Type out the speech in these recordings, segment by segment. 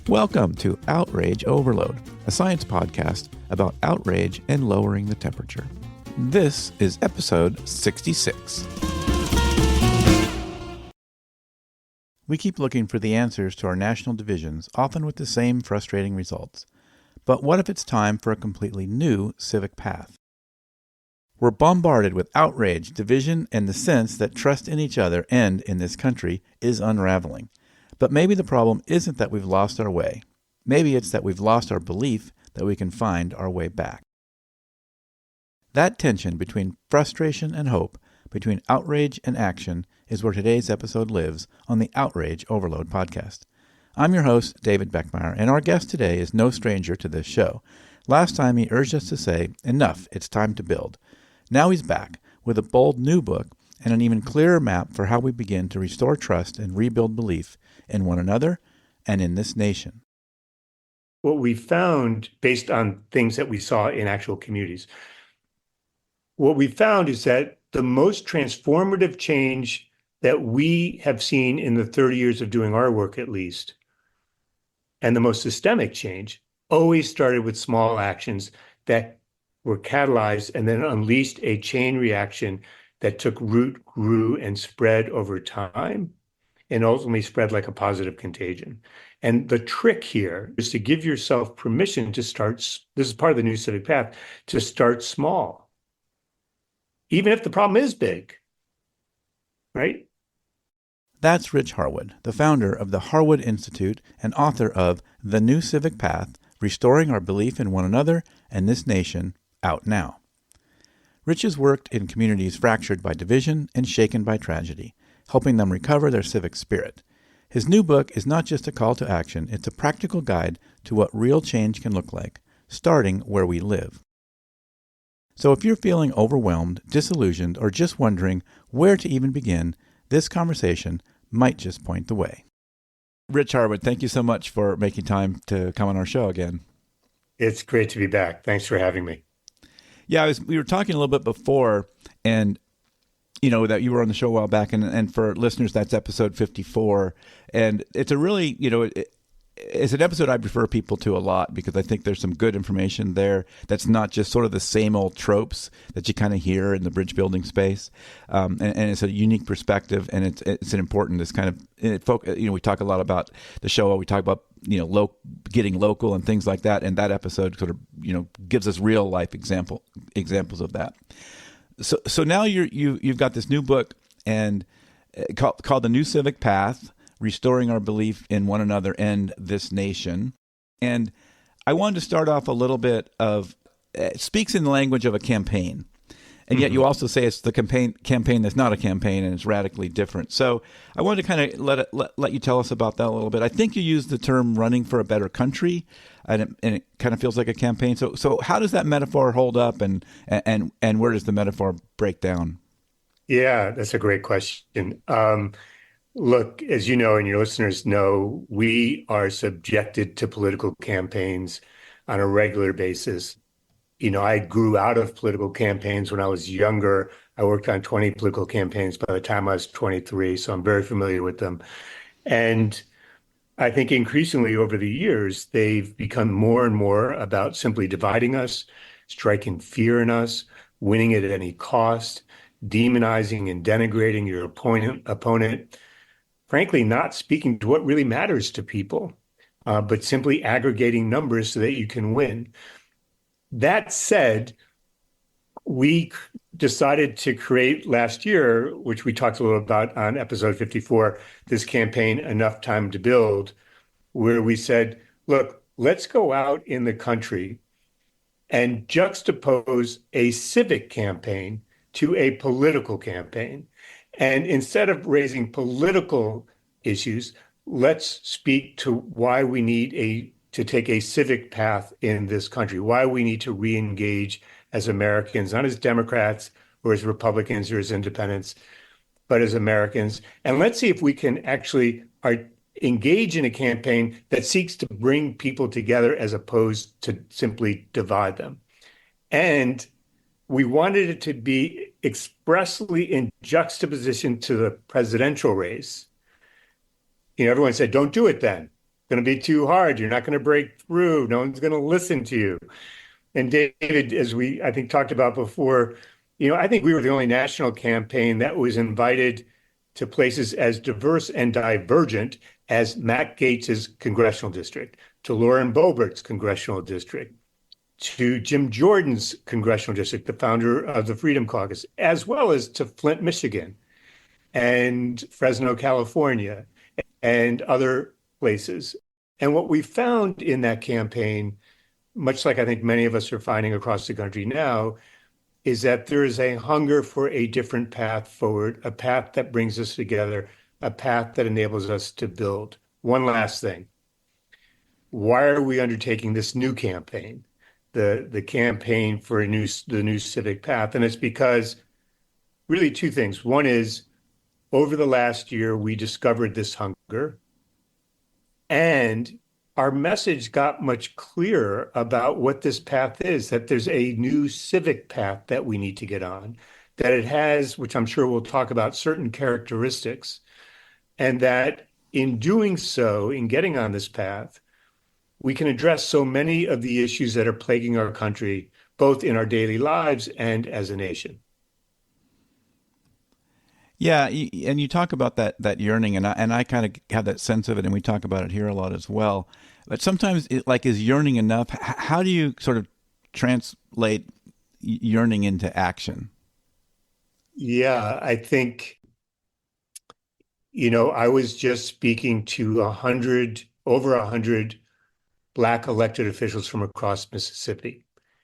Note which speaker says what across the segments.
Speaker 1: Welcome to Outrage Overload, a science podcast about outrage and lowering the temperature. This is episode 66. We keep looking for the answers to our national divisions, often with the same frustrating results. But what if it's time for a completely new civic path? We're bombarded with outrage, division, and the sense that trust in each other and in this country is unraveling. But maybe the problem isn't that we've lost our way. Maybe it's that we've lost our belief that we can find our way back. That tension between frustration and hope, between outrage and action, is where today's episode lives on the Outrage Overload podcast. I'm your host, David Beckmeyer, and our guest today is no stranger to this show. Last time he urged us to say, enough, it's time to build. Now he's back with a bold new book and an even clearer map for how we begin to restore trust and rebuild belief in one another and in this nation.
Speaker 2: What we found based on things that we saw in actual communities, what we found is that the most transformative change that we have seen in the 30 years of doing our work, at least, and the most systemic change always started with small actions that were catalyzed and then unleashed a chain reaction that took root, grew, and spread over time, and ultimately spread like a positive contagion. And the trick here is to give yourself permission to start, this is part of the new civic path, to start small, even if the problem is big, right?
Speaker 1: That's Rich Harwood, the founder of the Harwood Institute and author of The New Civic Path, Restoring Our Belief in One Another and This Nation, out now. Rich has worked in communities fractured by division and shaken by tragedy, helping them recover their civic spirit. His new book is not just a call to action, it's a practical guide to what real change can look like, starting where we live. So if you're feeling overwhelmed, disillusioned, or just wondering where to even begin, this conversation might just point the way. Rich Harwood, thank you so much for making time to come on our show again.
Speaker 2: It's great to be back. Thanks for having me.
Speaker 1: Yeah, we were talking a little bit before, and you know, that you were on the show a while back, and for listeners, that's episode 54. And it's a really, it's an episode I refer people to a lot because I think there's some good information there that's not just sort of the same old tropes that you kind of hear in the bridge building space. And it's a unique perspective, and it's an important, this kind of, we talk a lot about the show, we talk about, getting local and things like that. And that episode sort of, gives us real life examples of that. So now you've got this new book and called The New Civic Path, Restoring Our Belief in One Another and This Nation. And I wanted to start off a little bit of, it speaks in the language of a campaign. And yet you also say it's the campaign that's not a campaign and it's radically different. So I wanted to kind of let you tell us about that a little bit. I think you used the term running for a better country, and it kind of feels like a campaign. So how does that metaphor hold up, and where does the metaphor break down?
Speaker 2: Yeah, that's a great question. Look, as you know, and your listeners know, we are subjected to political campaigns on a regular basis. I grew out of political campaigns when I was younger. I worked on 20 political campaigns by the time I was 23, so I'm very familiar with them. And I think increasingly over the years, they've become more and more about simply dividing us, striking fear in us, winning at any cost, demonizing and denigrating your opponent, frankly, not speaking to what really matters to people, but simply aggregating numbers so that you can win. That said, we decided to create last year, which we talked a little about on episode 54, this campaign, Enough Time to Build, where we said, look, let's go out in the country and juxtapose a civic campaign to a political campaign. And instead of raising political issues, let's speak to why we need to take a civic path in this country, why we need to re-engage as Americans, not as Democrats or as Republicans or as independents, but as Americans. And let's see if we can actually engage in a campaign that seeks to bring people together as opposed to simply divide them. And we wanted it to be expressly in juxtaposition to the presidential race. Everyone said, don't do it then. going to be too hard. You're not going to break through. No one's going to listen to you. And David, as we, I think, talked about before, I think we were the only national campaign that was invited to places as diverse and divergent as Matt Gaetz's congressional district, to Lauren Boebert's congressional district, to Jim Jordan's congressional district, the founder of the Freedom Caucus, as well as to Flint, Michigan, and Fresno, California, and other places. And what we found in that campaign, much like I think many of us are finding across the country now, is that there is a hunger for a different path forward, a path that brings us together, a path that enables us to build. One last thing. Why are we undertaking this new campaign, the campaign for the new Civic Path? And it's because really two things. One is over the last year, we discovered this hunger, and our message got much clearer about what this path is, that there's a new civic path that we need to get on, that it has, which I'm sure we'll talk about, certain characteristics, and that in doing so, in getting on this path, we can address so many of the issues that are plaguing our country, both in our daily lives and as a nation.
Speaker 1: Yeah, and you talk about that yearning, and I kind of have that sense of it, and we talk about it here a lot as well. But sometimes, is yearning enough? How do you sort of translate yearning into action?
Speaker 2: Yeah, I think, I was just speaking to over 100 Black elected officials from across Mississippi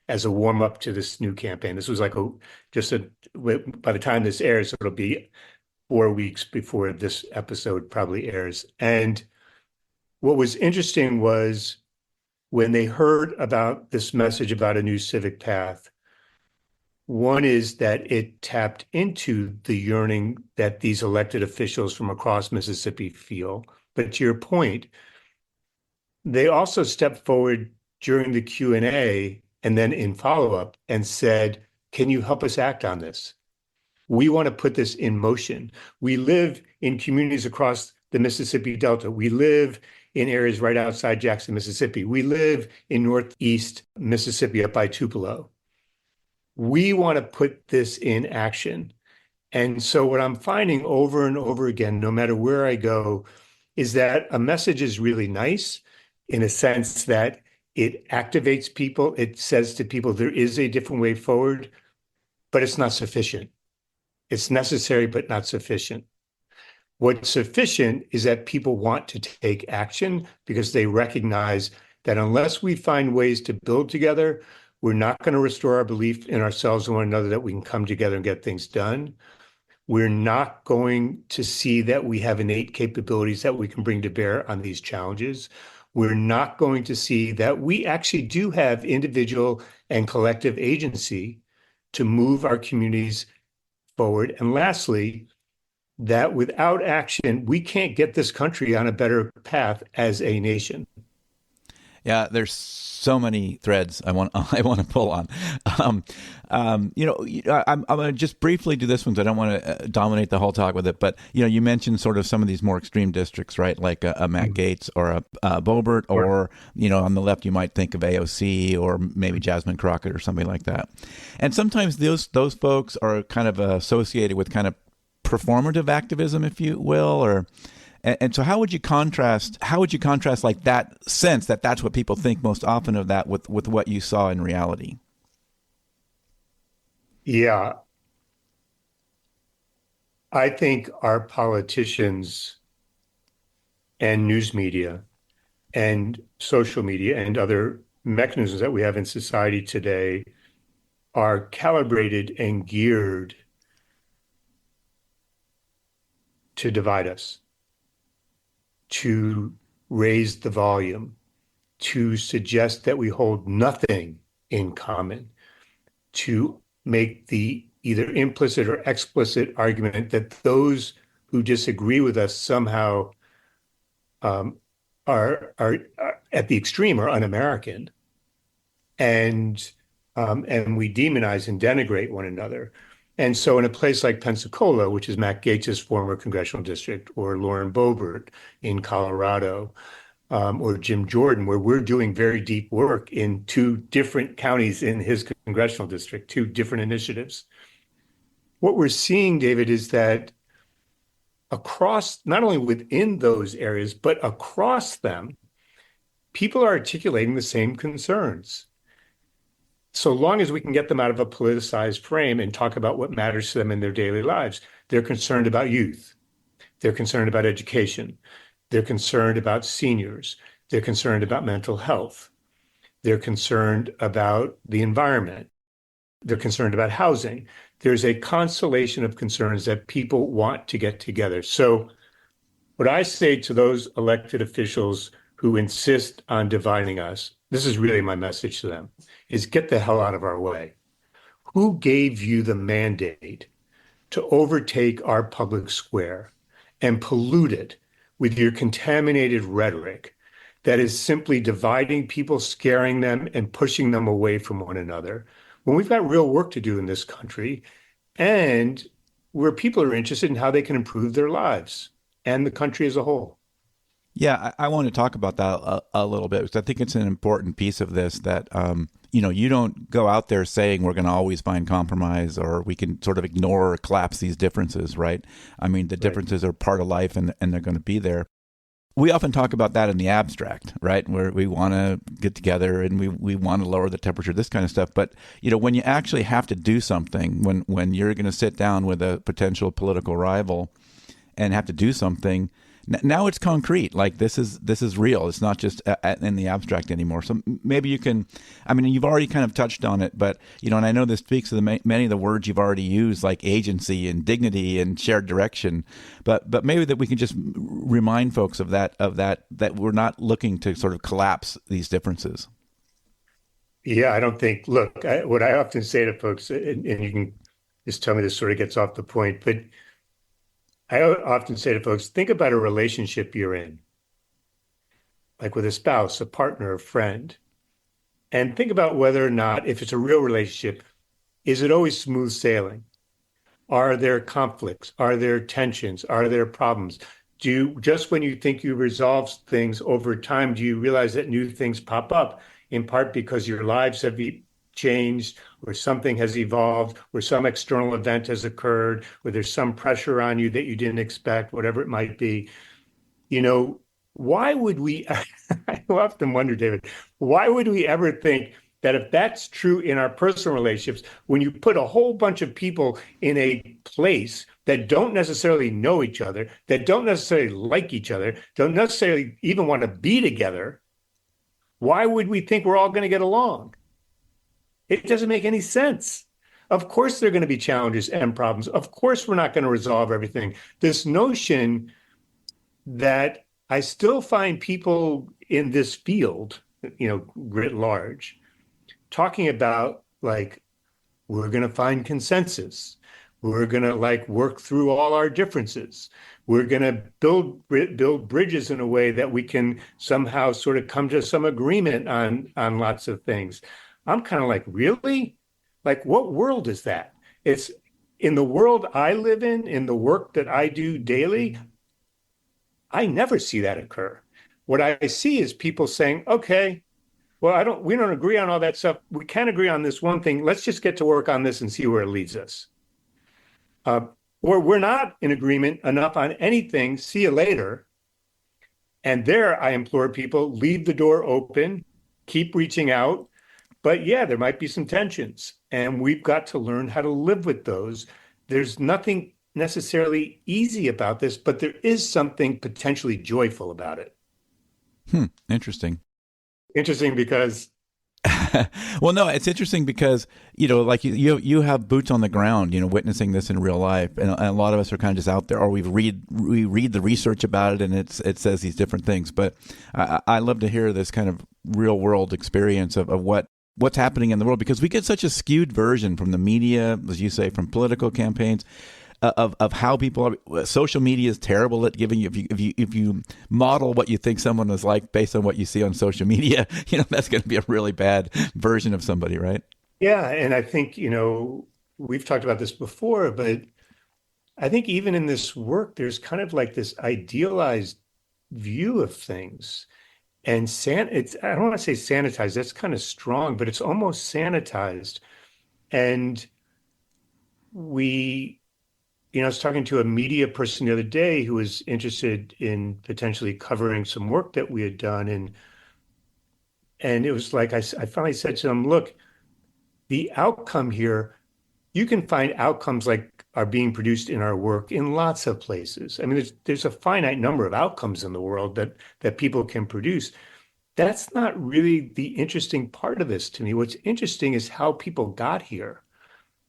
Speaker 2: as a warm up to this new campaign. This was like by the time this airs, it'll be 4 weeks before this episode probably airs. And what was interesting was when they heard about this message about a new civic path, one is that it tapped into the yearning that these elected officials from across Mississippi feel. But to your point, they also stepped forward during the Q&A and then in follow-up and said, can you help us act on this? We want to put this in motion. We live in communities across the Mississippi Delta. We live in areas right outside Jackson, Mississippi. We live in Northeast Mississippi up by Tupelo. We want to put this in action. And so what I'm finding over and over again, no matter where I go, is that a message is really nice in a sense that it activates people. It says to people, there is a different way forward, but it's not sufficient. It's necessary, but not sufficient. What's sufficient is that people want to take action because they recognize that unless we find ways to build together, we're not going to restore our belief in ourselves and one another that we can come together and get things done. We're not going to see that we have innate capabilities that we can bring to bear on these challenges. We're not going to see that we actually do have individual and collective agency to move our communities forward. And lastly, that without action, we can't get this country on a better path as a nation.
Speaker 1: Yeah, there's so many threads I want to pull on. I'm going to just briefly do this one, so I don't want to dominate the whole talk with it. But you mentioned sort of some of these more extreme districts, right? Like a Matt Gaetz or a Boebert, or on the left you might think of AOC or maybe Jasmine Crockett or something like that. And sometimes those folks are kind of associated with kind of performative activism, if you will, or. And so how would you contrast like that sense that that's what people think most often of that with what you saw in reality?
Speaker 2: Yeah. I think our politicians and news media and social media and other mechanisms that we have in society today are calibrated and geared to divide us, to raise the volume, to suggest that we hold nothing in common, to make the either implicit or explicit argument that those who disagree with us somehow are at the extreme are un-American, and we demonize and denigrate one another. And so in a place like Pensacola, which is Matt Gaetz's former congressional district, or Lauren Boebert in Colorado, or Jim Jordan, where we're doing very deep work in two different counties in his congressional district, two different initiatives. What we're seeing, David, is that across, not only within those areas, but across them, people are articulating the same concerns. So long as we can get them out of a politicized frame and talk about what matters to them in their daily lives, they're concerned about youth. They're concerned about education. They're concerned about seniors. They're concerned about mental health. They're concerned about the environment. They're concerned about housing. There's a constellation of concerns that people want to get together. So what I say to those elected officials who insist on dividing us, this is really my message to them, is get the hell out of our way. Who gave you the mandate to overtake our public square and pollute it with your contaminated rhetoric that is simply dividing people, scaring them, and pushing them away from one another, when we've got real work to do in this country and where people are interested in how they can improve their lives and the country as a whole?
Speaker 1: Yeah, I want to talk about that a little bit because I think it's an important piece of this that, you don't go out there saying we're going to always find compromise or we can sort of ignore or collapse these differences, right? I mean, the differences are part of life and they're going to be there. We often talk about that in the abstract, right? Where we want to get together and we want to lower the temperature, this kind of stuff. But, when you actually have to do something, when you're going to sit down with a potential political rival and have to do something, now it's concrete. Like this is real. It's not just in the abstract anymore. So maybe you can, I mean, you've already kind of touched on it, but, and I know this speaks to many of the words you've already used, like agency and dignity and shared direction. But maybe that we can just remind folks of that we're not looking to sort of collapse these differences.
Speaker 2: Yeah, I don't think, look, what I often say to folks, and you can just tell me this sort of gets off the point, but I often say to folks, think about a relationship you're in, like with a spouse, a partner, a friend, and think about whether or not, if it's a real relationship, is it always smooth sailing? Are there conflicts? Are there tensions? Are there problems? Just when you think you resolve things over time, do you realize that new things pop up, in part because your lives have changed, or something has evolved, or some external event has occurred, or there's some pressure on you that you didn't expect, whatever it might be? Why would we, I often wonder, David, why would we ever think that if that's true in our personal relationships, when you put a whole bunch of people in a place that don't necessarily know each other, that don't necessarily like each other, don't necessarily even want to be together, why would we think we're all going to get along? It doesn't make any sense. Of course, there are going to be challenges and problems. Of course, we're not going to resolve everything. This notion that I still find people in this field, writ large, talking about like, we're going to find consensus. We're going to work through all our differences. We're going to build bridges in a way that we can somehow sort of come to some agreement on lots of things. I'm kind of like, really? Like, what world is that? It's in the world I live in the work that I do daily, I never see that occur. What I see is people saying, okay, well, we don't agree on all that stuff. We can agree on this one thing. Let's just get to work on this and see where it leads us. Or we're not in agreement enough on anything. See you later. And there I implore people, leave the door open, keep reaching out. But yeah, there might be some tensions, and we've got to learn how to live with those. There's nothing necessarily easy about this, but there is something potentially joyful about it.
Speaker 1: Interesting.
Speaker 2: Interesting because
Speaker 1: well, no, it's interesting because, like you have boots on the ground, witnessing this in real life. And a lot of us are kind of just out there, or we read the research about it and it says these different things. But I love to hear this kind of real world experience of what's happening in the world, because we get such a skewed version from the media, as you say, from political campaigns, of how people are. Social media is terrible at giving you, if you model what you think someone is like based on what you see on social media, that's going to be a really bad version of somebody, right?
Speaker 2: Yeah, and I think, we've talked about this before, but I think even in this work, there's kind of like this idealized view of things. and it's I don't want to say sanitized, that's kind of strong, but it's almost sanitized. And we, I was talking to a media person the other day who was interested in potentially covering some work that we had done. And it was like I finally said to them, look, the outcome here, you can find outcomes like are being produced in our work in lots of places. I mean, there's a finite number of outcomes in the world that people can produce. That's not really the interesting part of this to me. What's interesting is how people got here,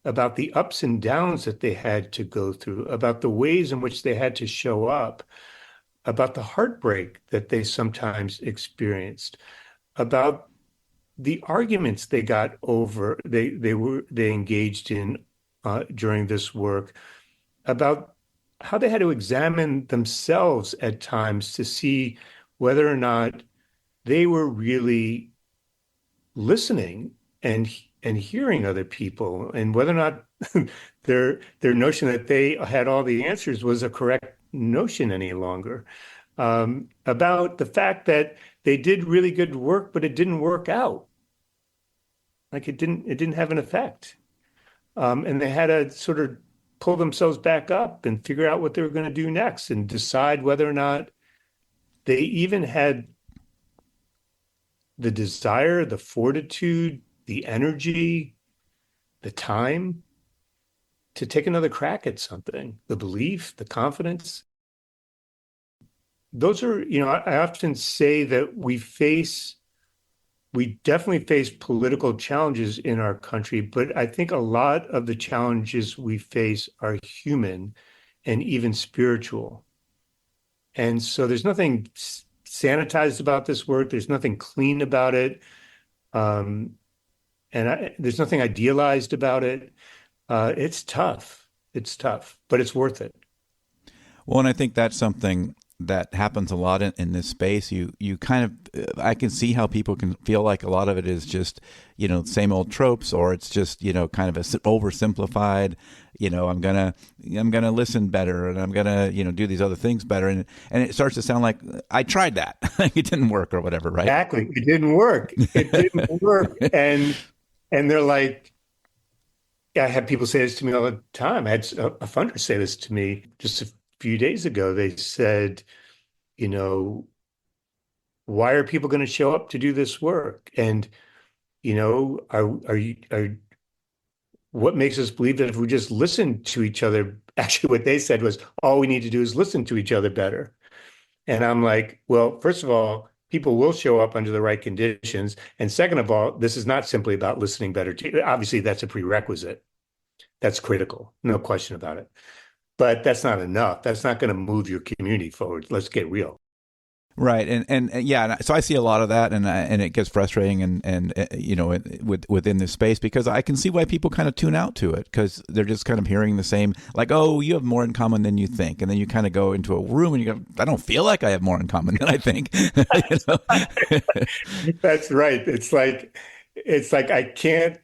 Speaker 2: about the ups and downs that they had to go through, about the ways in which they had to show up, about the heartbreak that they sometimes experienced, about the arguments they engaged in during this work, about how they had to examine themselves at times to see whether or not they were really listening and hearing other people, and whether or not their notion that they had all the answers was a correct notion any longer. About the fact that they did really good work, but it didn't work out. Like it didn't have an effect. And they had to sort of pull themselves back up and figure out what they were going to do next and decide whether or not they even had the desire, the fortitude, the energy, the time to take another crack at something, the belief, the confidence. Those are, I often say that we definitely face political challenges in our country, but I think a lot of the challenges we face are human and even spiritual. And so there's nothing sanitized about this work. There's nothing clean about it. There's nothing idealized about it. It's tough. It's tough, but it's worth it.
Speaker 1: Well, and I think that's something that happens a lot in this space. You kind of, I can see how people can feel like a lot of it is just, same old tropes, or it's just, kind of a oversimplified, I'm gonna listen better, and I'm gonna, do these other things better. And it starts to sound like I tried that. It didn't work or whatever, right?
Speaker 2: Exactly. It didn't work. It didn't work. And they're like, yeah, I have people say this to me all the time. I had a funder say this to me just a few days ago. They said, why are people going to show up to do this work? And, what makes us believe that if we just listen to each other, actually what they said was, all we need to do is listen to each other better. And I'm like, well, first of all, people will show up under the right conditions. And second of all, this is not simply about listening better. Obviously, that's a prerequisite. That's critical. No question about it. But that's not enough. That's not going to move your community forward. Let's get real.
Speaker 1: Right. And yeah, so I see a lot of that, and it gets frustrating and within this space, because I can see why people kind of tune out to it, because they're just kind of hearing the same, like, oh, you have more in common than you think. And then you kind of go into a room and you go, I don't feel like I have more in common than I think.
Speaker 2: That's right. It's like I can't,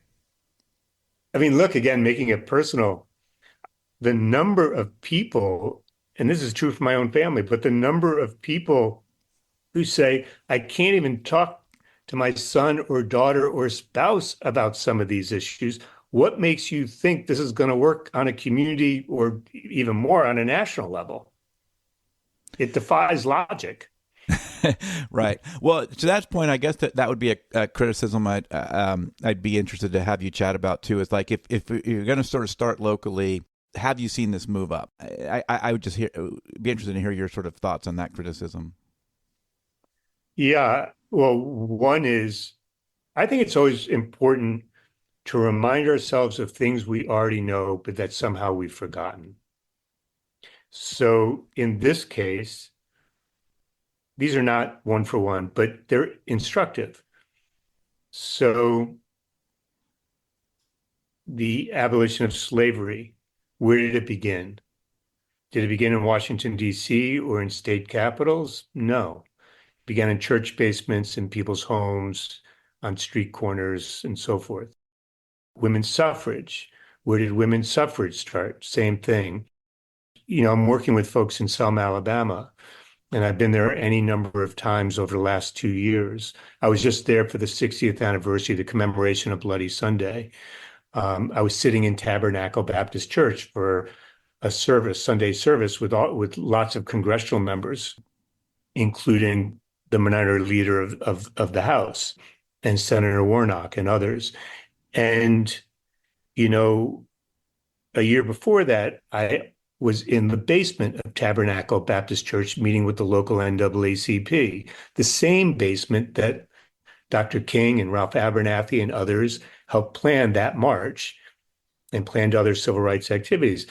Speaker 2: I mean, look, again, making it personal, the number of people, and this is true for my own family, but the number of people who say, I can't even talk to my son or daughter or spouse about some of these issues. What makes you think this is going to work on a community or even more on a national level? It defies logic.
Speaker 1: Right. Well, to that point, I guess that would be a criticism I'd be interested to have you chat about too. Is like, if you're going to sort of start locally, have you seen this move up? I would just be interested to hear your sort of thoughts on that criticism.
Speaker 2: Yeah. Well, one is, I think it's always important to remind ourselves of things we already know, but that somehow we've forgotten. So in this case, these are not one for one, but they're instructive. So the abolition of slavery, where did it begin? Did it begin in Washington, D.C. or in state capitals? No. It began in church basements, in people's homes, on street corners, and so forth. Women's suffrage. Where did women's suffrage start? Same thing. I'm working with folks in Selma, Alabama, And I've been there any number of times over the last 2 years. I was just there for the 60th anniversary, the commemoration of Bloody Sunday. I was sitting in Tabernacle Baptist Church for a service, Sunday service with lots of congressional members, including the minority leader of the House and Senator Warnock and others. And, you know, a year before that, I was in the basement of Tabernacle Baptist Church meeting with the local NAACP, the same basement that Dr. King and Ralph Abernathy and others helped plan that march and planned other civil rights activities.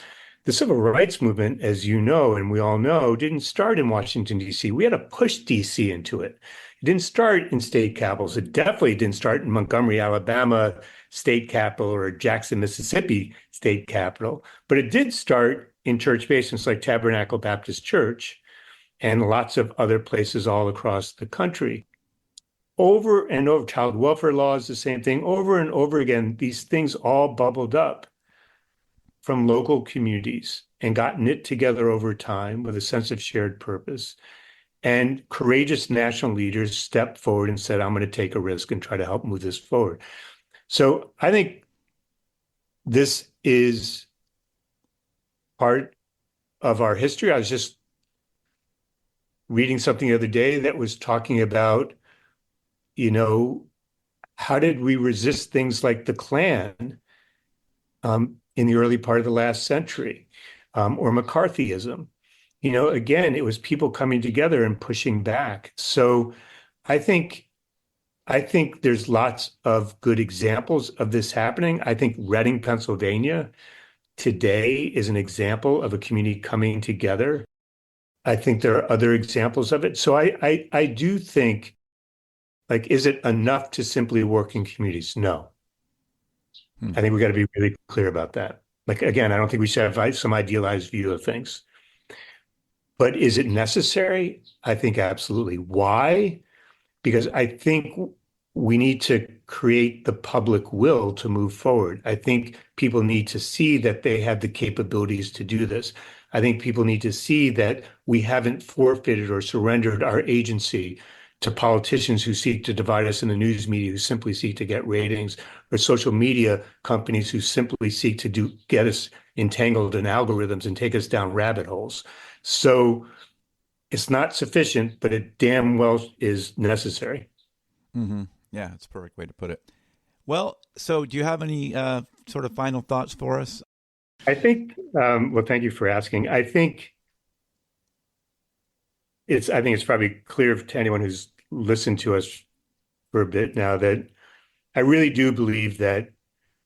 Speaker 2: The civil rights movement, as you know, and we all know, didn't start in Washington, D.C. We had to push D.C. into it. It didn't start in state capitals. It definitely didn't start in Montgomery, Alabama state capital or Jackson, Mississippi state capital. But it did start in church basements like Tabernacle Baptist Church and lots of other places all across the country. Over and over, child welfare laws, the same thing, over and over again, these things all bubbled up from local communities and got knit together over time with a sense of shared purpose. And courageous national leaders stepped forward and said, I'm going to take a risk and try to help move this forward. So I think this is part of our history. I was just reading something the other day that was talking about, how did we resist things like the Klan in the early part of the last century, or McCarthyism? Again, it was people coming together and pushing back. So I think there's lots of good examples of this happening. I think Reading, Pennsylvania today is an example of a community coming together. I think there are other examples of it. So I do think, is it enough to simply work in communities? No. I think we got to be really clear about that. Again, I don't think we should have some idealized view of things. But is it necessary? I think absolutely. Why? Because I think we need to create the public will to move forward. I think people need to see that they have the capabilities to do this. I think people need to see that we haven't forfeited or surrendered our agency to politicians who seek to divide us in the news media, who simply seek to get ratings, or social media companies who simply seek to get us entangled in algorithms and take us down rabbit holes. So it's not sufficient, but it damn well is necessary.
Speaker 1: Mm-hmm. Yeah, that's a perfect way to put it. Well, so do you have any sort of final thoughts for us?
Speaker 2: I think, well, thank you for asking. I think it's probably clear to anyone who's listened to us for a bit now that I really do believe that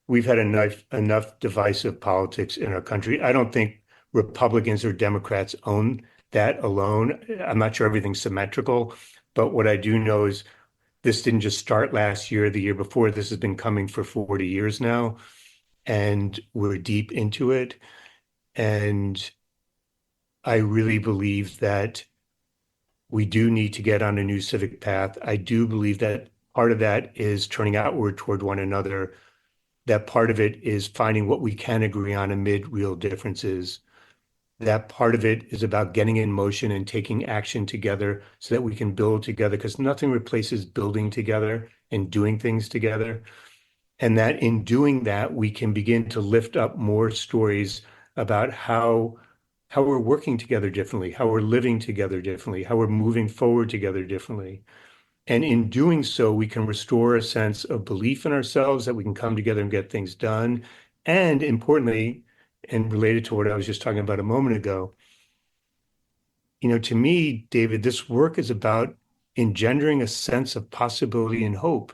Speaker 2: we've had enough divisive politics in our country. I don't think Republicans or Democrats own that alone. I'm not sure everything's symmetrical, but what I do know is this didn't just start last year, the year before. This has been coming for 40 years now, and we're deep into it. And I really believe that we do need to get on a new civic path. I do believe that part of that is turning outward toward one another, that part of it is finding what we can agree on amid real differences. That part of it is about getting in motion and taking action together so that we can build together, because nothing replaces building together and doing things together. And that in doing that, we can begin to lift up more stories about how we're working together differently, how we're living together differently, how we're moving forward together differently. And in doing so, we can restore a sense of belief in ourselves that we can come together and get things done. And importantly, and related to what I was just talking about a moment ago, to me, David, this work is about engendering a sense of possibility and hope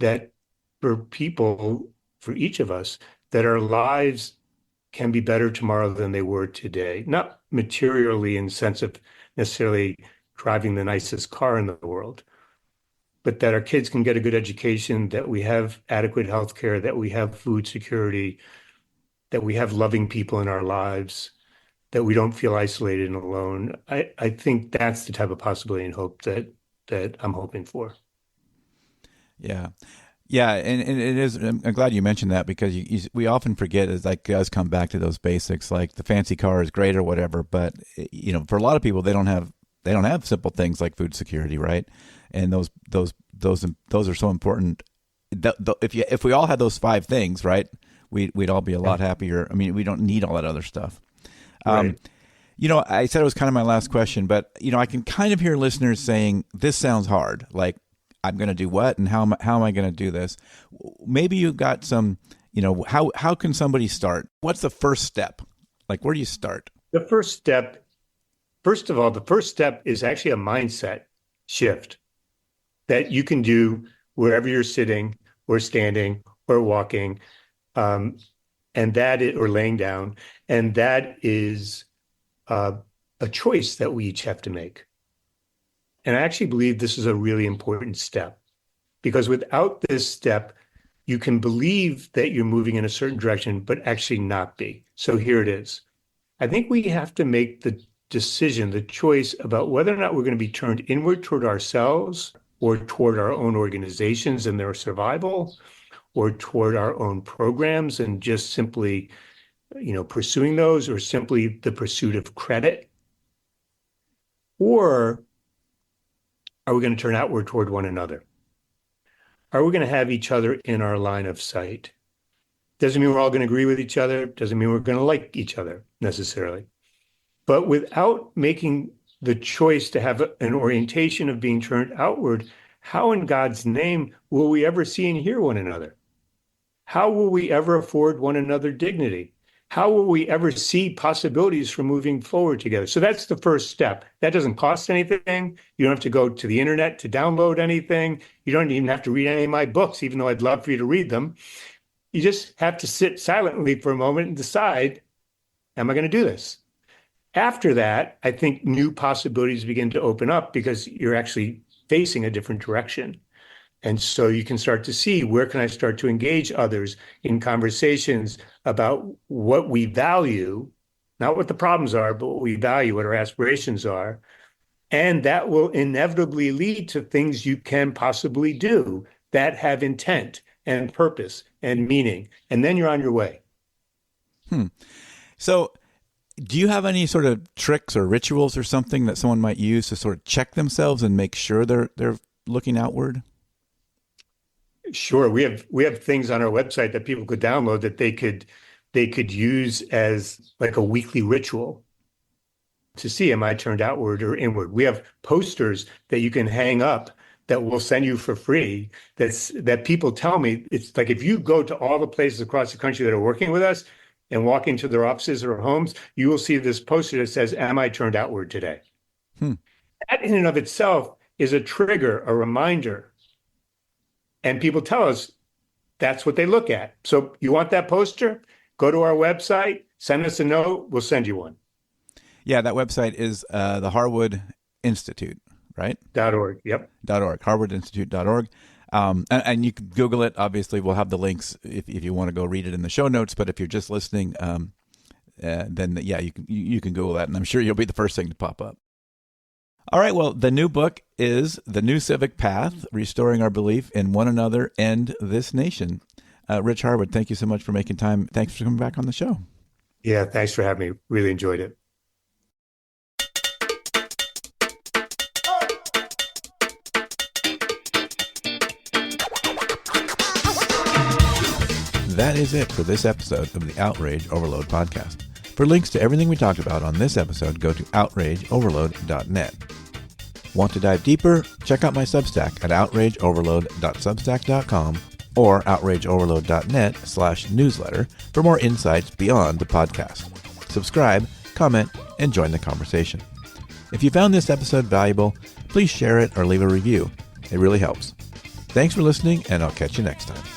Speaker 2: that for people, for each of us, that our lives can be better tomorrow than they were today. Not materially in the sense of necessarily driving the nicest car in the world, but that our kids can get a good education, that we have adequate health care, that we have food security, that we have loving people in our lives, that we don't feel isolated and alone. I think that's the type of possibility and hope that I'm hoping for.
Speaker 1: Yeah. Yeah, and it is. I'm glad you mentioned that, because we often forget, as us come back to those basics, like the fancy car is great or whatever. But for a lot of people, they don't have they don't have simple things like food security, right? And those are so important. If we all had those 5 things, right, we'd all be a lot happier. I mean, we don't need all that other stuff.
Speaker 2: Right.
Speaker 1: I said it was kind of my last question, but I can kind of hear listeners saying, this sounds hard. Like, I'm going to do what, and how am I going to do this? Maybe you've got some, how can somebody start? What's the first step? Like, where do you start?
Speaker 2: First of all, the first step is actually a mindset shift that you can do wherever you're sitting or standing or walking, or laying down. And that is a choice that we each have to make. And I actually believe this is a really important step, because without this step, you can believe that you're moving in a certain direction, but actually not be. So here it is. I think we have to make the decision, the choice about whether or not we're going to be turned inward toward ourselves or toward our own organizations and their survival, or toward our own programs and just simply, pursuing those, or simply the pursuit of credit. Or are we going to turn outward toward one another? Are we going to have each other in our line of sight? Doesn't mean we're all going to agree with each other. Doesn't mean we're going to like each other necessarily. But without making the choice to have an orientation of being turned outward, how in God's name will we ever see and hear one another? How will we ever afford one another dignity? How will we ever see possibilities for moving forward together? So that's the first step. That doesn't cost anything. You don't have to go to the internet to download anything. You don't even have to read any of my books, even though I'd love for you to read them. You just have to sit silently for a moment and decide, am I going to do this? After that, I think new possibilities begin to open up, because you're actually facing a different direction. And so you can start to see, where can I start to engage others in conversations about what we value, not what the problems are, but what we value, what our aspirations are. And that will inevitably lead to things you can possibly do that have intent and purpose and meaning. And then you're on your way.
Speaker 1: So do you have any sort of tricks or rituals or something that someone might use to sort of check themselves and make sure they're looking outward?
Speaker 2: Sure. We have things on our website that people could download that they could use as like a weekly ritual to see, am I turned outward or inward? We have posters that you can hang up that we'll send you for free. That people tell me, it's like, if you go to all the places across the country that are working with us and walk into their offices or homes, you will see this poster that says, am I turned outward today? That in and of itself is a trigger, a reminder. And people tell us that's what they look at. So you want that poster? Go to our website, send us a note, we'll send you one.
Speaker 1: Yeah, that website is the Harwood Institute, right?
Speaker 2: .org, yep.
Speaker 1: .org, harwoodinstitute.org. And you can Google it. Obviously, we'll have the links if you want to go read it in the show notes. But if you're just listening, then yeah, you can Google that, and I'm sure you'll be the first thing to pop up. All right, well, the new book is The New Civic Path, Restoring Our Belief in One Another and This Nation. Rich Harwood, thank you so much for making time. Thanks for coming back on the show.
Speaker 2: Yeah, thanks for having me. Really enjoyed it.
Speaker 1: That is it for this episode of the Outrage Overload podcast. For links to everything we talked about on this episode, go to outrageoverload.net. Want to dive deeper? Check out my Substack at outrageoverload.substack.com or outrageoverload.net/newsletter for more insights beyond the podcast. Subscribe, comment, and join the conversation. If you found this episode valuable, please share it or leave a review. It really helps. Thanks for listening, and I'll catch you next time.